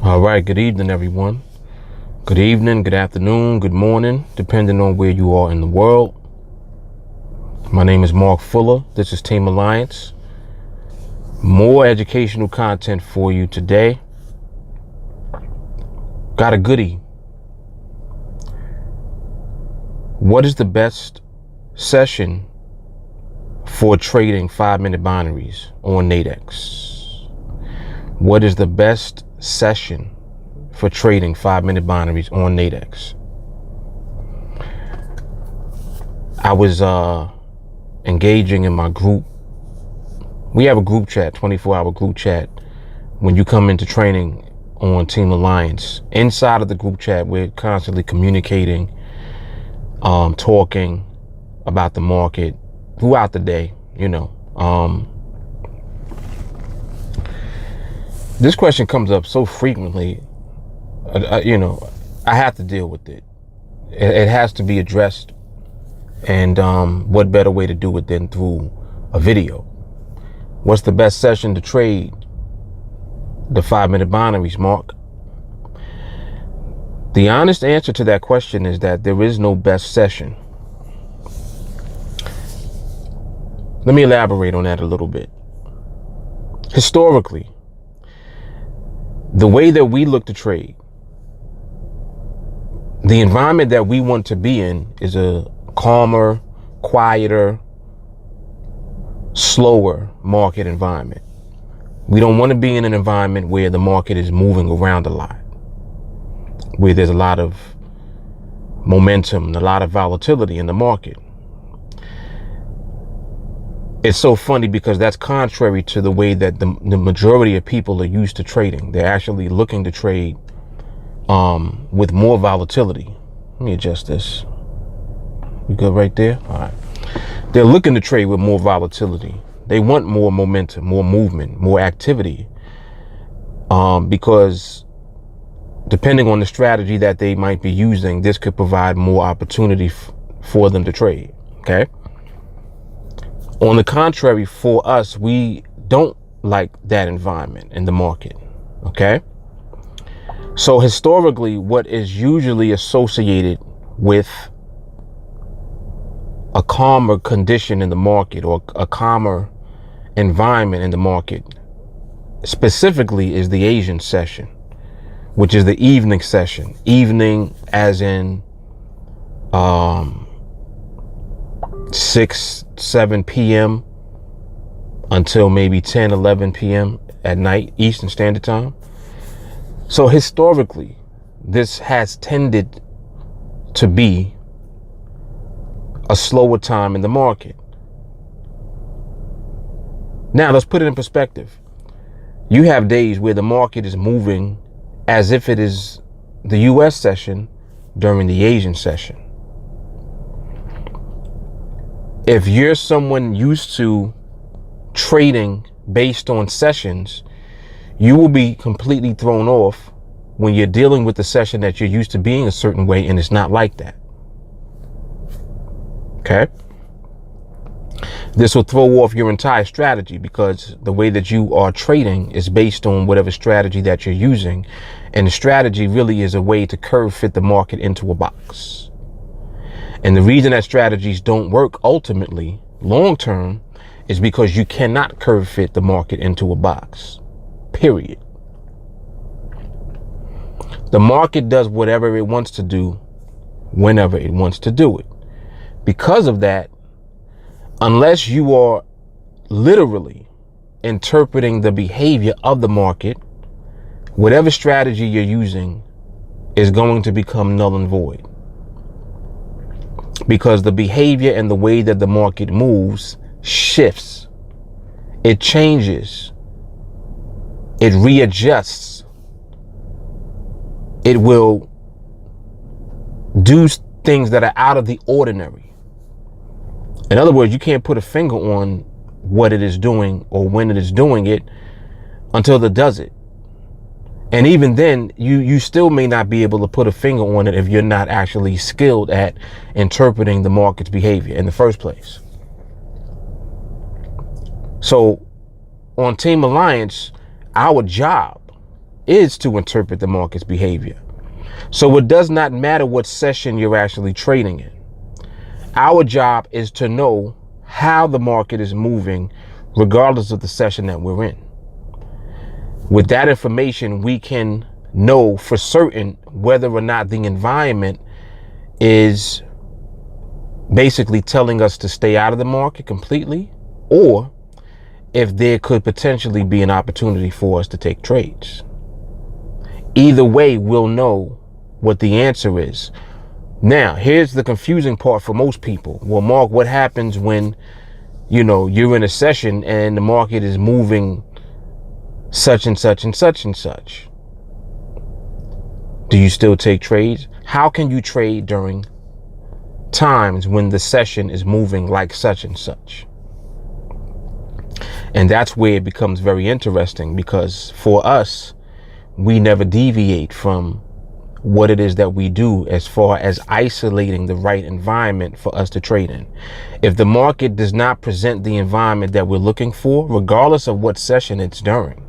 All right, good evening, everyone. Good evening, good afternoon, good morning, depending on where you are in the world. My name is Mark Fuller. This is Team Alliance. More educational content for you today. Got a goodie. What is the best session for trading 5-minute binaries on NADEX? What is the best session for trading 5-minute binaries on NADEX? I was engaging in my group. We have a group chat, 24-hour group chat. When you come into training on Team Alliance, inside of the group chat, we're constantly communicating, talking about the market throughout the day, This question comes up so frequently, I have to deal with it. It has to be addressed. And what better way to do it than through a video? What's the best session to trade the 5-minute binaries, Mark? The honest answer to that question is that there is no best session. Let me elaborate on that a little bit. Historically, the way that we look to trade, the environment that we want to be in is a calmer, quieter, slower market environment. We don't want to be in an environment where the market is moving around a lot, where there's a lot of momentum and a lot of volatility in the market. It's so funny because that's contrary to the way that the majority of people are used to trading. They're actually looking to trade with more volatility. Let me adjust this. You good right there? All right. They're looking to trade with more volatility. They want more momentum, more movement, more activity. Because depending on the strategy that they might be using, this could provide more opportunity for them to trade. Okay. On the contrary, for us, we don't like that environment in the market. Okay. So historically, what is usually associated with a calmer condition in the market or a calmer environment in the market specifically is the Asian session, which is the evening session. Evening as in 6, 7 p.m. until maybe 10, 11 p.m. at night, Eastern Standard Time. So historically, this has tended to be a slower time in the market. Now, let's put it in perspective. You have days where the market is moving as if it is the U.S. session during the Asian session. If you're someone used to trading based on sessions, you will be completely thrown off when you're dealing with the session that you're used to being a certain way, and it's not like that. Okay? This will throw off your entire strategy because the way that you are trading is based on whatever strategy that you're using. And the strategy really is a way to curve fit the market into a box. And the reason that strategies don't work ultimately long term is because you cannot curve fit the market into a box. Period. The market does whatever it wants to do whenever it wants to do it. Because of that, unless you are literally interpreting the behavior of the market, whatever strategy you're using is going to become null and void. Because the behavior and the way that the market moves shifts. It changes. It readjusts. It will do things that are out of the ordinary. In other words, you can't put a finger on what it is doing or when it is doing it until it does it. And even then, you still may not be able to put a finger on it if you're not actually skilled at interpreting the market's behavior in the first place. So on Team Alliance, our job is to interpret the market's behavior. So it does not matter what session you're actually trading in. Our job is to know how the market is moving regardless of the session that we're in. With that information, we can know for certain whether or not the environment is basically telling us to stay out of the market completely, or if there could potentially be an opportunity for us to take trades. Either way, we'll know what the answer is. Now, here's the confusing part for most people. Well, Mark, what happens when, you're in a session and the market is moving such and such and such and such? Do you still take trades? How can you trade during times when the session is moving like such and such? And that's where it becomes very interesting, because for us, we never deviate from what it is that we do as far as isolating the right environment for us to trade in. If the market does not present the environment that we're looking for, regardless of what session it's during,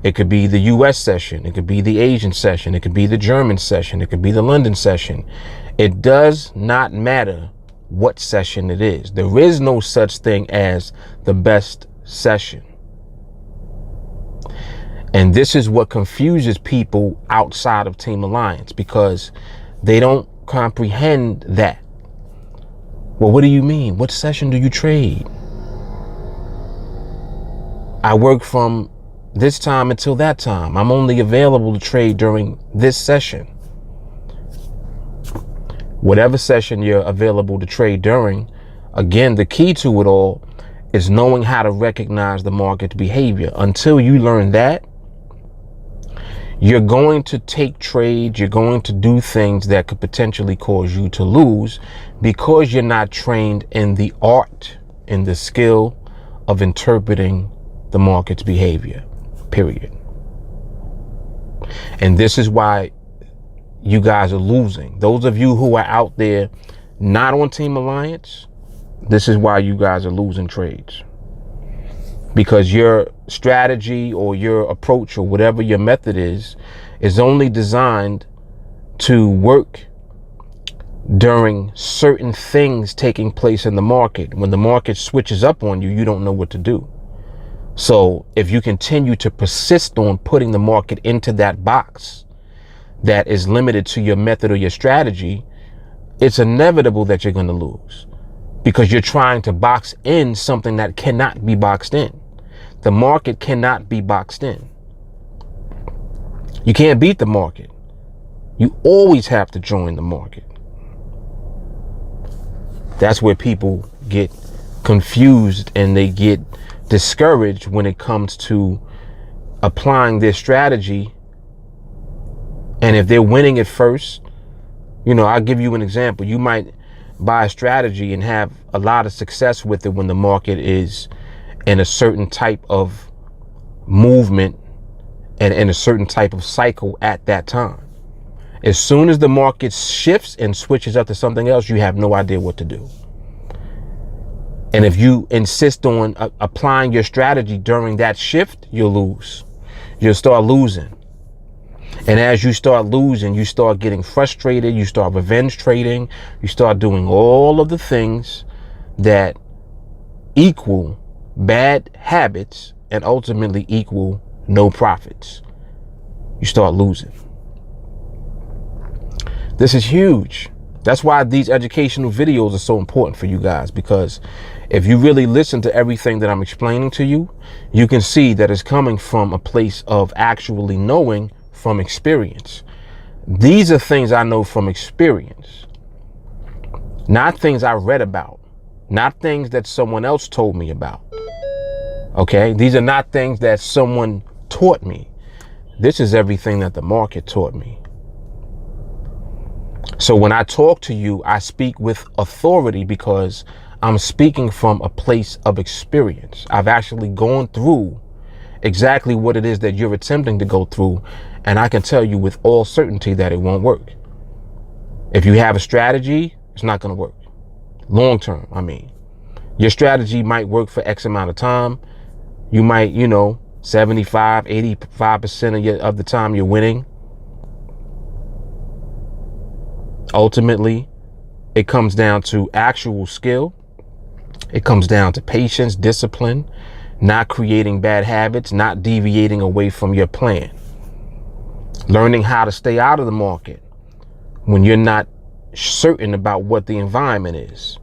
it could be the US session, it could be the Asian session, it could be the German session, it could be the London session. It does not matter what session it is. There is no such thing as the best session. And this is what confuses people outside of Team Alliance, because they don't comprehend that. Well, what do you mean? What session do you trade? I work from this time until that time. I'm only available to trade during this session. Whatever session you're available to trade during, again, the key to it all is knowing how to recognize the market's behavior. Until you learn that, you're going to take trades, you're going to do things that could potentially cause you to lose, because you're not trained in the art, in the skill of interpreting the market's behavior, period. And this is why you guys are losing. Those of you who are out there not on Team Alliance, this is why you guys are losing trades. Because your strategy or your approach or whatever your method is only designed to work during certain things taking place in the market. When the market switches up on you, you don't know what to do. So if you continue to persist on putting the market into that box that is limited to your method or your strategy, it's inevitable that you're going to lose, because you're trying to box in something that cannot be boxed in. The market cannot be boxed in. You can't beat the market. You always have to join the market. That's where people get confused and they get discouraged when it comes to applying their strategy. And if they're winning at first, I'll give you an example. You might buy a strategy and have a lot of success with it when the market is in a certain type of movement and in a certain type of cycle at that time. As soon as the market shifts and switches up to something else, you have no idea what to do. And if you insist on applying your strategy during that shift, you'll lose. You'll start losing. And as you start losing, you start getting frustrated, you start revenge trading, you start doing all of the things that equal bad habits and ultimately equal no profits. You start losing. This is huge. That's why these educational videos are so important for you guys, because if you really listen to everything that I'm explaining to you, you can see that it's coming from a place of actually knowing from experience. These are things I know from experience, not things I read about, not things that someone else told me about. Okay, these are not things that someone taught me. This is everything that the market taught me. So when I talk to you, I speak with authority because I'm speaking from a place of experience. I've actually gone through exactly what it is that you're attempting to go through, and I can tell you with all certainty that it won't work. If you have a strategy, it's not going to work. Long term, I mean. Your strategy might work for X amount of time. You might, 75, 85% of the time you're winning. Ultimately, it comes down to actual skill. It comes down to patience, discipline, not creating bad habits, not deviating away from your plan. Learning how to stay out of the market when you're not certain about what the environment is.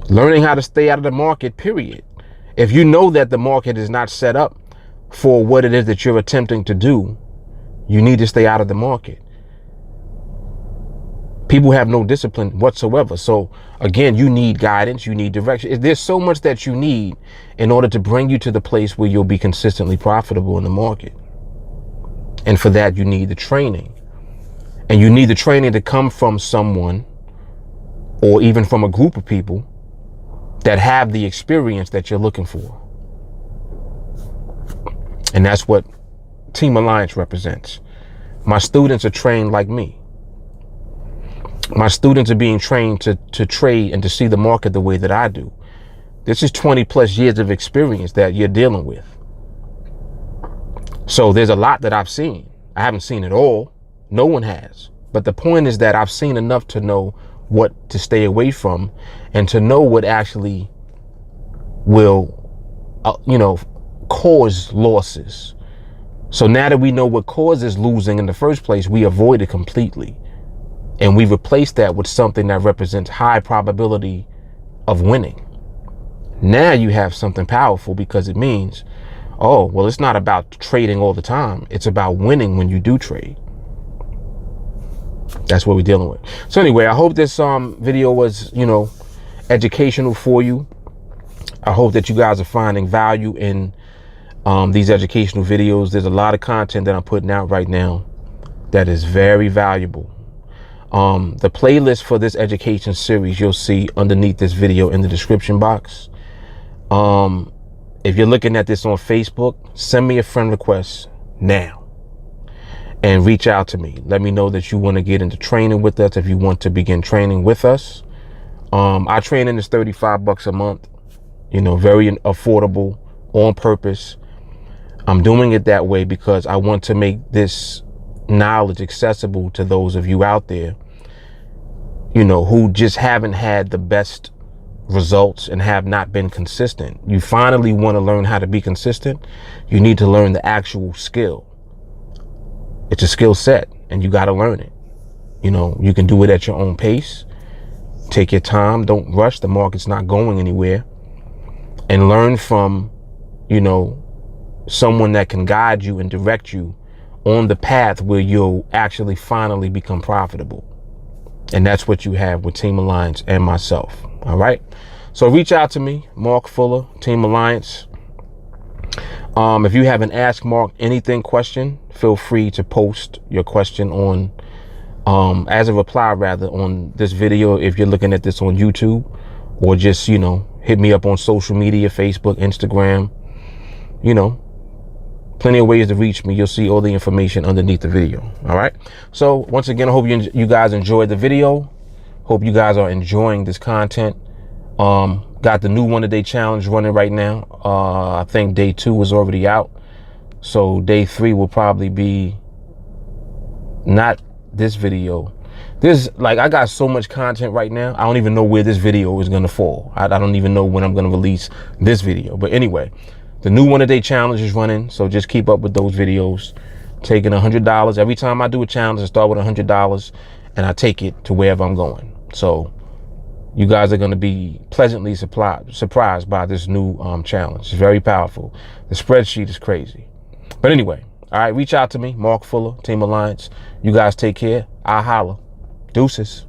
Learning how to stay out of the market, period. If you know that the market is not set up for what it is that you're attempting to do, you need to stay out of the market. People have no discipline whatsoever. So again, you need guidance, you need direction. There's so much that you need in order to bring you to the place where you'll be consistently profitable in the market. And for that, you need the training. And you need the training to come from someone or even from a group of people that have the experience that you're looking for. And that's what Team Alliance represents. My students are trained like me. My students are being trained to trade and to see the market the way that I do. This is 20 plus years of experience that you're dealing with. So there's a lot that I've seen. I haven't seen it all. No one has. But the point is that I've seen enough to know what to stay away from and to know what actually will, cause losses. So now that we know what causes losing in the first place, we avoid it completely. And we replace that with something that represents high probability of winning. Now you have something powerful because it means, oh, well, it's not about trading all the time. It's about winning when you do trade. That's what we're dealing with. So anyway, I hope this video was, educational for you. I hope that you guys are finding value in these educational videos. There's a lot of content that I'm putting out right now that is very valuable. The playlist for this education series, you'll see underneath this video in the description box. If you're looking at this on Facebook, send me a friend request now and reach out to me. Let me know that you want to get into training with us. If you want to begin training with us, our training is $35 a month, very affordable, on purpose. I'm doing it that way because I want to make this knowledge accessible to those of you out there, who just haven't had the best results and have not been consistent. You finally want to learn how to be consistent. You need to learn the actual skill. It's a skill set and you got to learn it. You can do it at your own pace. Take your time. Don't rush. The market's not going anywhere. And learn from, someone that can guide you and direct you on the path where you'll actually finally become profitable. And that's what you have with Team Alliance and myself. All right. So reach out to me, Mark Fuller, Team Alliance. If you have an Ask Mark Anything question, feel free to post your question on, as a reply rather, on this video. If you're looking at this on YouTube, or just, hit me up on social media, Facebook, Instagram, plenty of ways to reach me. You'll see all the information underneath the video. All right. So once again, I hope you guys enjoyed the video. Hope you guys are enjoying this content. Got the new 1-a-day challenge running right now. I think day 2 is already out. So day 3 will probably be not this video. I got so much content right now. I don't even know where this video is going to fall. I don't even know when I'm going to release this video. But anyway, the new 1-a-day challenge is running. So just keep up with those videos. Taking $100. Every time I do a challenge, I start with $100 and I take it to wherever I'm going. So you guys are going to be pleasantly surprised by this new challenge. It's very powerful. The spreadsheet is crazy. But anyway, all right, reach out to me, Mark Fuller, Team Alliance. You guys take care. I'll holla. Deuces.